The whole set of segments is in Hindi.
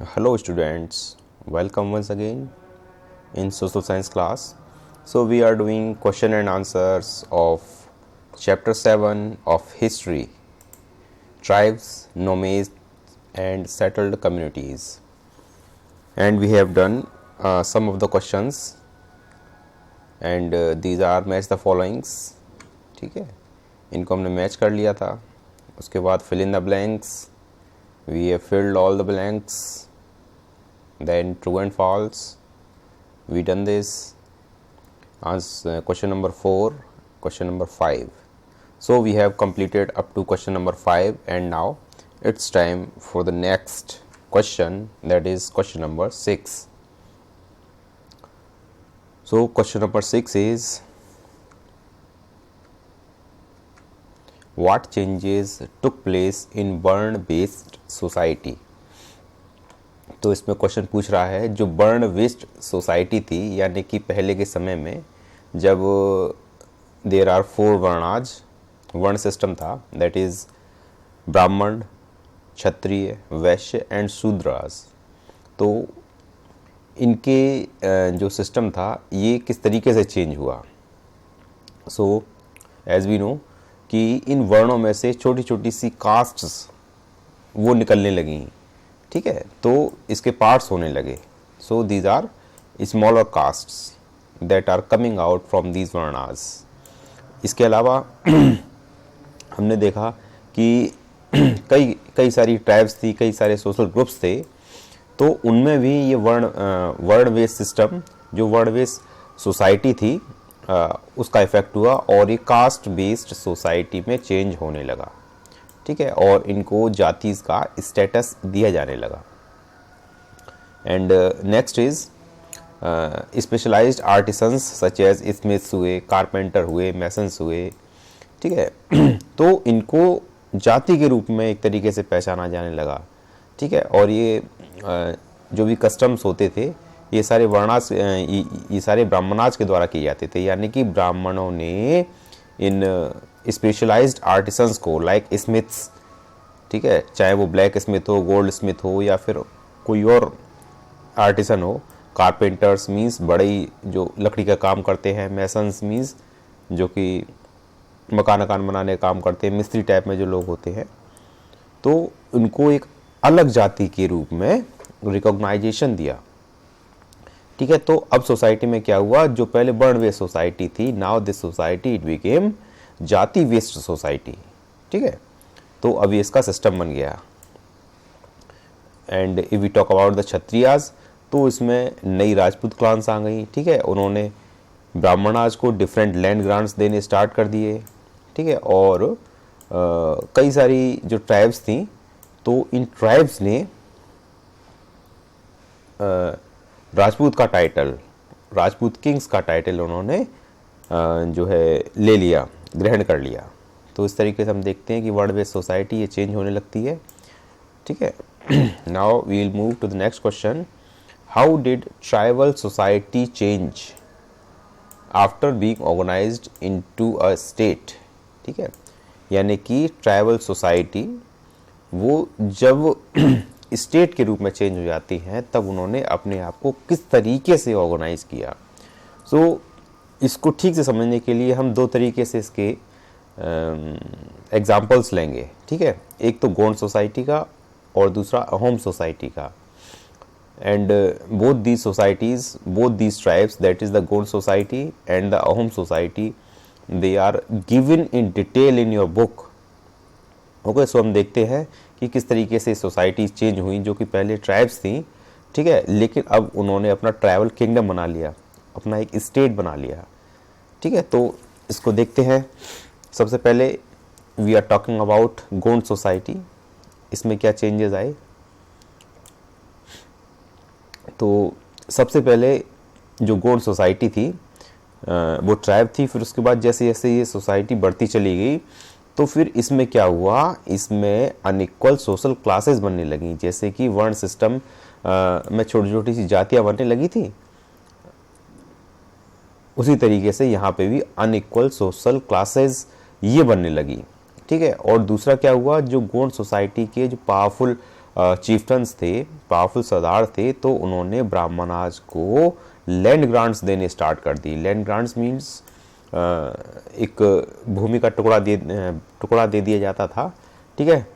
Hello students, welcome once again in social science class. So we are doing question and answers of chapter 7 of history, tribes, nomads and settled communities. And we have done some of the questions and these are match the followings. ठीक है, इनको हमने मैच कर लिया था. उसके बाद fill in the blanks. We have filled all the blanks. Then true and false, we done this. Answer question number 4, question number 5. So we have completed up to question number 5 and now it's time for the next question, that is question number 6. So question number 6 is, what changes took place in वर्ण based society? तो इसमें क्वेश्चन पूछ रहा है जो वर्ण बेस्ड सोसाइटी थी, यानी कि पहले के समय में जब देर आर 4 वर्णाज, वर्ण सिस्टम था, दैट इज़ ब्राह्मण, क्षत्रिय, वैश्य एंड शूद्रास. तो इनके जो सिस्टम था ये किस तरीके से चेंज हुआ. सो एज वी नो कि इन वर्णों में से छोटी छोटी सी कास्ट्स वो निकलने लगी. ठीक है, तो इसके पार्ट्स होने लगे. So these are smaller castes that are coming out from these varnas. इसके अलावा हमने देखा कि कई सारी ट्राइब्स थी, कई सारे सोशल ग्रुप्स थे, तो उनमें भी ये वर्ण बेस्ड सिस्टम, जो वर्ण बेस्ड सोसाइटी थी, उसका इफेक्ट हुआ और ये कास्ट बेस्ड सोसाइटी में चेंज होने लगा. ठीक है, और इनको जाति का स्टेटस दिया जाने लगा. And next is specialised artisans such as smiths हुए, कारपेंटर हुए, मैसन्स हुए. ठीक है, तो इनको जाति के रूप में एक तरीके से पहचाना जाने लगा. ठीक है, और ये जो भी कस्टम्स होते थे ये सारे वर्णास, ये सारे ब्राह्मणाज के द्वारा किए जाते थे, यानी कि ब्राह्मणों ने इन स्पेशलाइज्ड आर्टिसंस को, लाइक स्मिथ्स, ठीक है, चाहे वो ब्लैक स्मिथ हो, गोल्ड स्मिथ हो या फिर कोई और आर्टिसन हो. कारपेंटर्स मीन्स बड़े ही जो लकड़ी का काम करते हैं, मैसन्स मीन्स जो कि मकान बनाने का काम करते हैं, मिस्त्री टाइप में जो लोग होते हैं, तो उनको एक अलग जाति के रूप में रिकॉग्नाइजेशन दिया. ठीक है, तो अब सोसाइटी में क्या हुआ, जो पहले वर्ण बेस्ड सोसाइटी थी, now this society it became jati based society. ठीक है, तो अभी इसका सिस्टम बन गया. And if we talk about the Kshatriyas, तो इसमें नई राजपूत क्लान्स आ गई. ठीक है, उन्होंने ब्राह्मणाज को डिफरेंट लैंड ग्रांट्स देने स्टार्ट कर दिए. ठीक है, और कई सारी जो ट्राइब्स थी, तो इन ट्राइब्स ने राजपूत का टाइटल, राजपूत किंग्स का टाइटल उन्होंने जो है ले लिया, ग्रहण कर लिया. तो इस तरीके से हम देखते हैं कि वर्ण बेस्ड सोसाइटी ये चेंज होने लगती है. ठीक है, now we will move to the next question. How did tribal society change after being organised into a state. ठीक है, यानी कि ट्राइबल सोसाइटी वो जब स्टेट के रूप में चेंज हो जाती हैं, तब उन्होंने अपने आप को किस तरीके से ऑर्गेनाइज किया. सो इसको ठीक से समझने के लिए हम 2 तरीके से इसके एग्जाम्पल्स लेंगे. ठीक है, एक तो गोंड सोसाइटी का और दूसरा अहोम सोसाइटी का. And both these societies, both these tribes, that is the Gond society and the Ahom society, they are given in detail in your book. Okay, so हम देखते हैं कि किस तरीके से सोसाइटीज चेंज हुई, जो कि पहले ट्राइब्स थी. ठीक है, लेकिन अब उन्होंने अपना ट्राइबल किंगडम बना लिया, अपना एक स्टेट बना लिया. ठीक है, तो इसको देखते हैं. सबसे पहले we are talking about Gond society. इसमें क्या चेंजेस आए. तो सबसे पहले जो गोंड सोसाइटी थी वो ट्राइब थी. फिर उसके बाद जैसे जैसे ये सोसाइटी बढ़ती चली गई, तो फिर इसमें क्या हुआ, इसमें अनइक्वल सोशल क्लासेस बनने लगी. जैसे कि वर्ण सिस्टम में छोटी छोटी सी जातियां बनने लगी थी, उसी तरीके से यहाँ पे भी अनइक्वल सोशल क्लासेस ये बनने लगी. ठीक है, और दूसरा क्या हुआ, जो गोंड सोसाइटी के जो पावरफुल चीफ्टन्स थे, पावरफुल सरदार थे, तो उन्होंने ब्राह्मणाज को लैंड ग्रांट्स देने स्टार्ट कर दी। लैंड ग्रांट्स मीन्स एक भूमि का टुकड़ा दे दिया जाता था, ठीक है,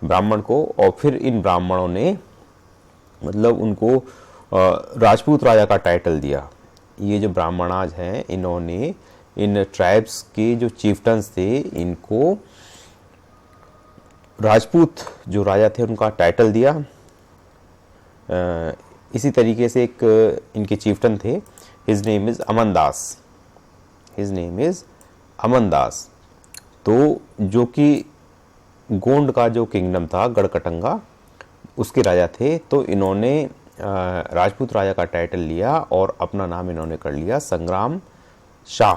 ब्राह्मण को, और फिर इन ब्राह्मणों ने मतलब उनको राजपूत राजा का टाइटल दिया। ये जो ब्राह्मणाज हैं, इन्होंने इन ट्राइब्स के जो चीफ्टन्स थे, इनको राजपूत जो राजा थे उनका टाइटल दिया। इसी तरीके से एक इनके चीफ्टन थे, his name is Aman Das, his name is Aman Das. तो जो कि गोंड का जो किंगडम था, गढ़कटंगा, उसके राजा थे। तो इन्होंने राजपूत राजा का टाइटल लिया और अपना नाम इन्होंने कर लिया संग्राम शाह।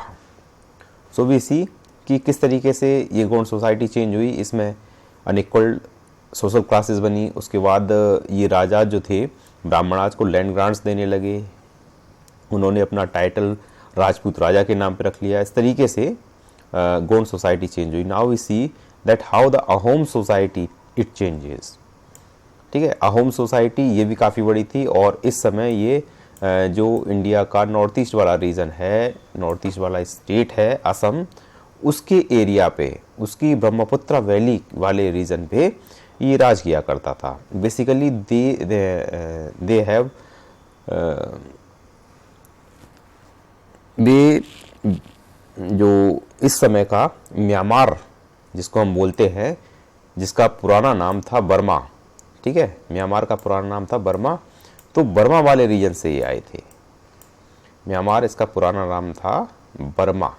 सो वी सी कि किस तरीके से ये गोंड सोसाइटी चेंज हुई। इसमें अनइक्वल सोशल क्लासेस बनी। उसके बाद ये राजा जो थे ब्राह्मणाज को लैंड ग्रांट्स देने लगे, उन्होंने अपना टाइटल राजपूत राजा के नाम पे रख लिया। इस तरीके से गोंड सोसाइटी चेंज हुई। Now we see that how the Ahom society it changes, ठीक है। अहोम सोसाइटी ये भी काफ़ी बड़ी थी, और इस समय ये जो इंडिया का नॉर्थ ईस्ट वाला रीजन है, नॉर्थ ईस्ट वाला स्टेट है असम, उसके एरिया पे, उसकी ब्रह्मपुत्र वैली वाले रीजन पे ये राज किया करता था। बेसिकली दे हैव जो इस समय का म्यांमार जिसको हम बोलते हैं, जिसका पुराना नाम था बर्मा, ठीक है, म्यांमार का पुराना नाम था बर्मा, तो बर्मा वाले रीजन से ये आए थे। म्यांमार इसका पुराना नाम था बर्मा,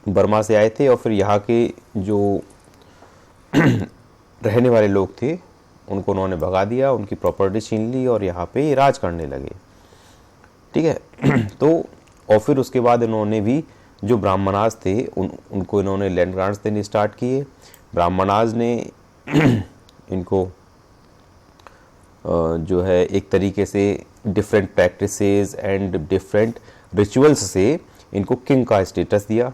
बर्मा से आए थे, और फिर यहाँ के जो रहने वाले लोग थे उनको उन्होंने भगा दिया, उनकी प्रॉपर्टी छीन ली और यहाँ पे ये राज करने लगे, ठीक है। तो और फिर उसके बाद इन्होंने भी जो ब्राह्मणाज थे उनको इन्होंने लैंड ग्रांट्स देने स्टार्ट किए। ब्राह्मणाज ने इनको जो है एक तरीके से different practices and different rituals से इनको किंग का स्टेटस दिया,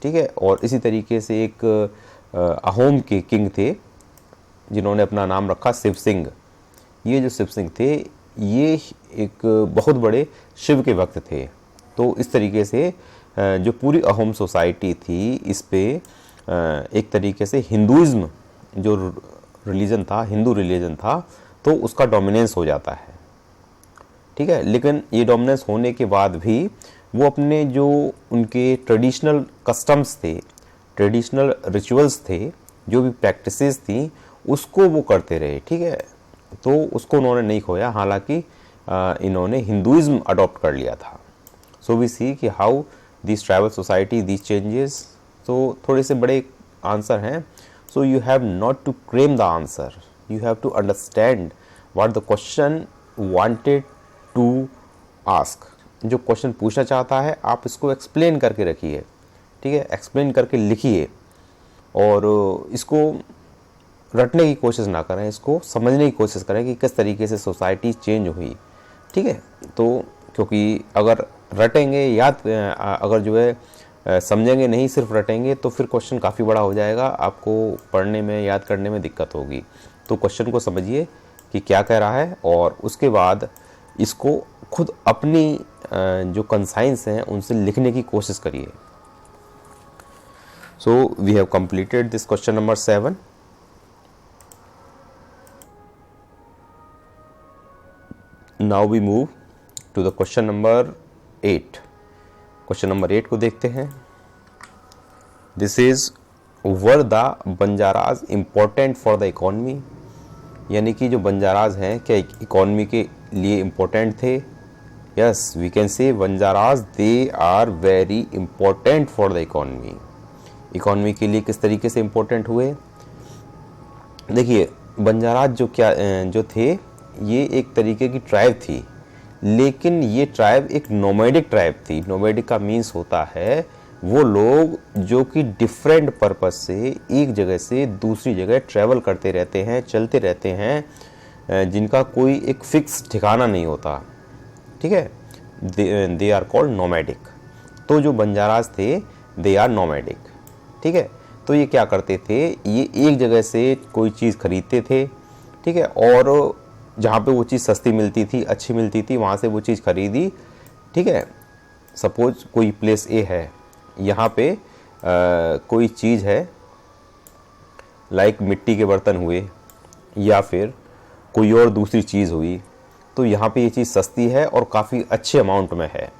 ठीक है। और इसी तरीके से एक अहोम के किंग थे जिन्होंने अपना नाम रखा शिव सिंह। ये जो शिव सिंह थे ये एक बहुत बड़े शिव के भक्त थे। तो इस तरीके से जो पूरी अहोम सोसाइटी थी, इस पे एक तरीके से हिंदुइज्म जो रिलीजन था, हिंदू रिलीजन था, तो उसका डोमिनेंस हो जाता है, ठीक है। लेकिन ये डोमिनेंस होने के बाद भी वो अपने जो उनके ट्रेडिशनल कस्टम्स थे, ट्रेडिशनल रिचुअल्स थे, जो भी प्रैक्टिसेस थी, उसको वो करते रहे, ठीक है। तो उसको उन्होंने नहीं खोया, हालांकि इन्होंने हिंदुइज्म अडॉप्ट कर लिया था। सो वी सी कि how this tribal society this changes. तो थोड़े से बड़े आंसर हैं, so you have not to claim the answer, you have to understand what the question wanted to ask. जो क्वेश्चन पूछना चाहता है आप इसको एक्सप्लेन करके रखिए, ठीक है, एक्सप्लेन करके लिखिए, और इसको रटने की कोशिश ना करें, इसको समझने की कोशिश करें कि किस तरीके से सोसाइटी चेंज हुई, ठीक है। तो क्योंकि अगर रटेंगे, अगर जो है समझेंगे नहीं, सिर्फ रटेंगे, तो फिर क्वेश्चन काफ़ी बड़ा हो जाएगा, आपको पढ़ने में, याद करने में दिक्कत होगी। तो क्वेश्चन को समझिए कि क्या कह रहा है, और उसके बाद इसको खुद अपनी जो कंसाइंस हैं उनसे लिखने की कोशिश करिए। So we have completed this question number 7। Now we move to the question number 8। Question number 8 को देखते हैं। This is were the Banjaras important for the economy, यानी कि जो बंजाराज हैं क्या इकोनॉमी के लिए इम्पोर्टेंट थे। Yes, we can say Banjaras they are very important for the economy. Economy के लिए किस तरीके से इम्पोर्टेंट हुए, देखिए बंजाराज जो थे ये एक तरीके की ट्राइब थी, लेकिन ये ट्राइब एक नोमैडिक ट्राइब थी। नोमैडिक का मीन्स होता है वो लोग जो कि डिफरेंट पर्पस से एक जगह से दूसरी जगह ट्रैवल करते रहते हैं, चलते रहते हैं, जिनका कोई एक फिक्स ठिकाना नहीं होता, ठीक है। They are called nomadic. तो जो बंजाराज थे दे आर नोमैडिक, ठीक है। तो ये क्या करते थे, ये एक जगह से कोई चीज़ खरीदते थे, ठीक है, और जहाँ पे वो चीज़ सस्ती मिलती थी, अच्छी मिलती थी, वहाँ से वो चीज़ खरीदी, ठीक है। सपोज कोई प्लेस ए है, यहाँ पे कोई चीज़ है, लाइक मिट्टी के बर्तन हुए या फिर कोई और दूसरी चीज़ हुई, तो यहाँ पे ये चीज़ सस्ती है और काफ़ी अच्छे अमाउंट में है,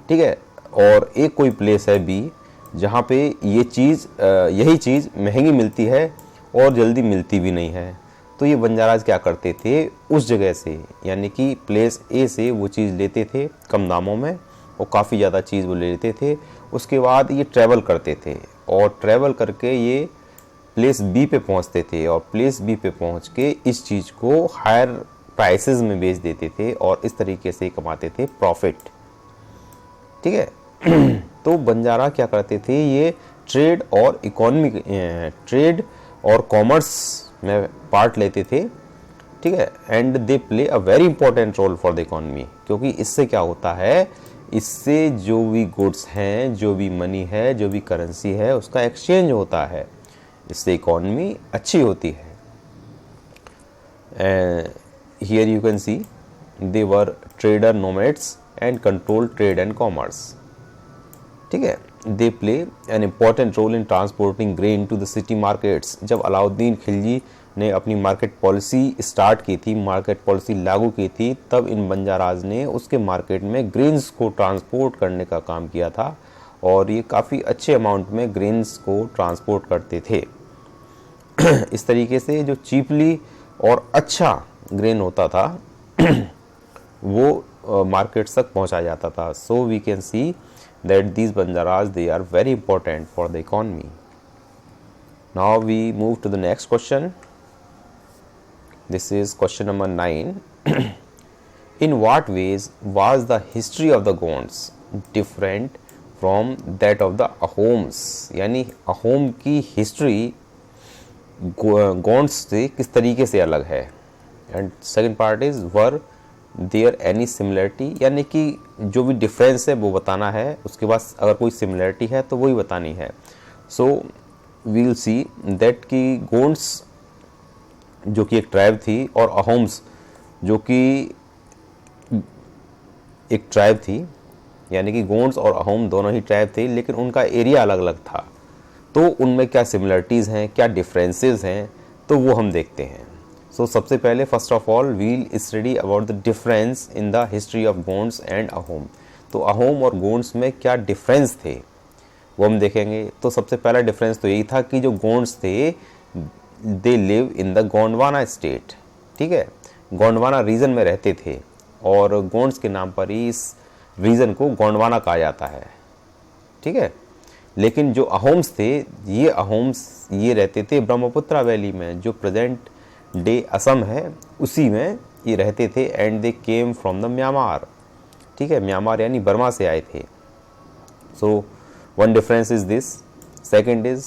ठीक है। और एक कोई प्लेस है बी, जहाँ पे ये चीज़ यही चीज़ महंगी मिलती है और जल्दी मिलती भी नहीं है। तो ये बंजाराज क्या करते थे, उस जगह से यानी कि प्लेस ए से वो चीज़ लेते थे कम दामों में और काफ़ी ज़्यादा चीज़ वो लेते थे। उसके बाद ये ट्रैवल करते थे और ट्रैवल करके ये प्लेस बी पे पहुंचते थे और प्लेस बी पे पहुंच के इस चीज़ को हायर प्राइसेस में बेच देते थे और इस तरीके से कमाते थे प्रॉफिट, ठीक है। तो बंजारा क्या करते थे, ये ट्रेड और इकोनॉमी, ट्रेड और कॉमर्स में पार्ट लेते थे, ठीक है। And they play a very important role for the economy, क्योंकि इससे क्या होता है, इससे जो भी गुड्स हैं, जो भी मनी है, जो भी करेंसी है, उसका एक्सचेंज होता है, इससे इकोनॉमी अच्छी होती है। Here you can see they were trader nomads and control trade and commerce, ठीक है। They play an important role in transporting grain to the city markets. जब अलाउद्दीन खिलजी ने अपनी मार्केट पॉलिसी स्टार्ट की थी, मार्केट पॉलिसी लागू की थी, तब इन बंजाराज ने उसके मार्केट में ग्रेन्स को ट्रांसपोर्ट करने का काम किया था और ये काफ़ी अच्छे अमाउंट में ग्रेन्स को ट्रांसपोर्ट करते थे। इस तरीके से जो चीपली और अच्छा ग्रेन होता था वो मार्केट्स तक पहुंचाया जाता था। So we can see that these banjaras, they are very important for the economy. Now we move to the next question. This is question number 9. In what ways was the history of the Gonds different from that of the Ahoms? यानी अहोम की हिस्ट्री गोंड्स से किस तरीके से अलग है। And second part is were there any similarity, यानी कि जो भी डिफरेंस है वो बताना है, उसके बाद अगर कोई सिमिलरिटी है तो वही बतानी है। So we will see that कि गोंड्स जो कि एक ट्राइब थी और अहोम्स जो कि एक ट्राइब थी, यानी कि गोंड्स और अहोम दोनों ही ट्राइब थे, लेकिन उनका एरिया अलग अलग था। तो उनमें क्या सिमिलरिटीज़ हैं, क्या डिफरेंसेस हैं, तो वो हम देखते हैं। सो सबसे पहले first of all we'll study about the difference in the history of Gonds and Ahom. तो अहोम और गोंड्स में क्या डिफरेंस थे वो हम देखेंगे। तो सबसे पहला डिफरेंस तो यही था कि जो गोंड्स थे they live in the Gondwana state, ठीक है, गोंडवाना रीजन में रहते थे और गोंड्स के नाम पर ही इस रीजन को गोंडवाना कहा जाता है, ठीक है। लेकिन जो अहोम्स थे, ये अहोम्स ये रहते थे ब्रह्मपुत्रा वैली में, जो प्रेजेंट डे असम है उसी में ये रहते थे। And they came from the Myanmar, ठीक है, म्यांमार यानी बर्मा से आए थे। So one difference is this. Second is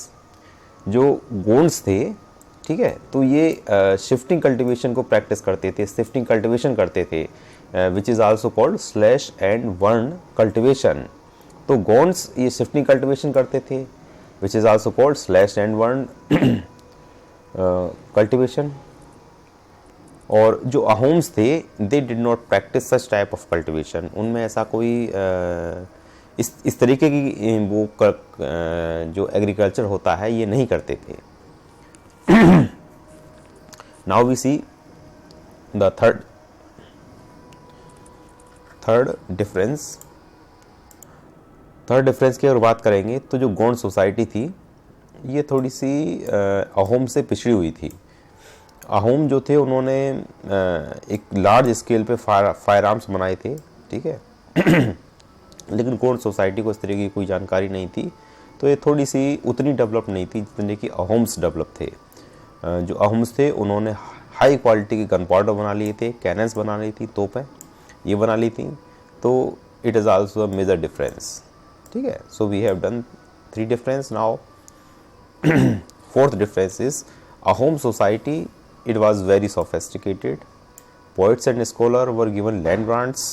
जो गोंड्स थे, ठीक है, तो ये शिफ्टिंग कल्टीवेशन को प्रैक्टिस करते थे, शिफ्टिंग कल्टीवेशन करते थे, which is also called slash and burn cultivation. तो गोंड्स ये शिफ्टिंग कल्टीवेशन करते थे, which is also called slash and burn cultivation. और जो अहोम्स थे they did not practise such type of cultivation, उनमें ऐसा कोई इस तरीके की वो जो एग्रीकल्चर होता है ये नहीं करते थे। Now we see the third difference. Third difference की अगर बात करेंगे तो जो गोंड सोसाइटी थी ये थोड़ी सी अहोम से पिछड़ी हुई थी। अहोम जो थे उन्होंने एक लार्ज स्केल पे फायर आर्म्स बनाए थे, ठीक है, लेकिन गोंड सोसाइटी को इस तरह की कोई जानकारी नहीं थी, तो ये थोड़ी सी उतनी डेवलप नहीं थी जितने कि अहोम्स डेवलप थे। जो अहोम्स थे उन्होंने हाई क्वालिटी के गन पाउडर बना लिए थे, कैनन्स बना ली थी, तोपें ये बना ली थी। तो it is also a major difference, ठीक है। So we have done 3 difference. Now fourth difference is Ahom society, it was very sophisticated. Poets and scholars were given land grants.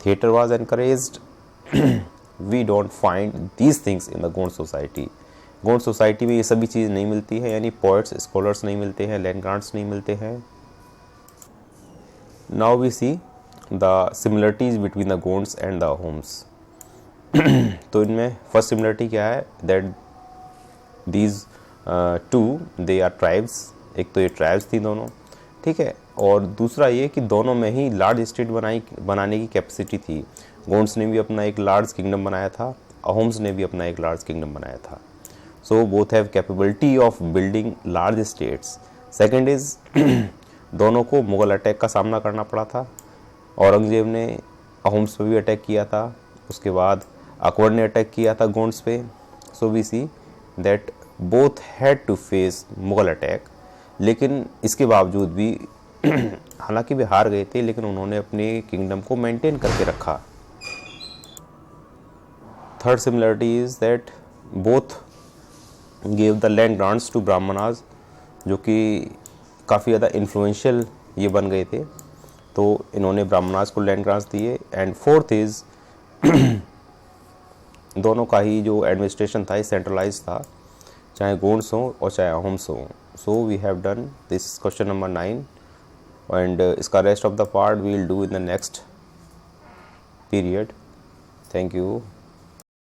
Theatre was encouraged. We don't find these things in the Gond society. Gond society में ये सभी चीज़ नहीं मिलती है, यानी पोइट्स स्कॉलर्स नहीं मिलते हैं, लैंड ग्रांट्स नहीं मिलते हैं। Now we see the similarities between the Gonds and the Ahoms. तो इनमें फर्स्ट सिमिलरिटी क्या है, that these two they are tribes. एक तो ये ट्राइब्स थी दोनों, ठीक है, और दूसरा ये कि दोनों में ही लार्ज स्टेट बनाने की कैपेसिटी थी। गोंड्स ने भी अपना एक लार्ज किंगडम बनाया था, अहोम्स ने भी अपना एक लार्ज किंगडम बनाया था। So both have capability of building large states. Second is दोनों को मुग़ल अटैक का सामना करना पड़ा था। औरंगजेब ने अहोम्स पे भी अटैक किया था, उसके बाद अकबर ने अटैक किया था गोंड्स पे। So we see that both had to face Mughal attack, लेकिन इसके बावजूद भी हालांकि वे हार गए थे, लेकिन उन्होंने अपने किंगडम को मेंटेन करके रखा। Third similarity is that both gave the land grants to Brahmanas, जो कि काफ़ी ज़्यादा इन्फ्लुएंशियल ये बन गए थे, तो इन्होंने ब्राह्मणाज को लैंड ग्रांट्स दिए। एंड फोर्थ इज दोनों का ही जो एडमिनिस्ट्रेशन था सेंट्रलाइज था, चाहे गोंड्स हों और चाहे अहोम्स हों। So we have done this question number 9, and इसका rest of the part we will do in the next period. Thank you.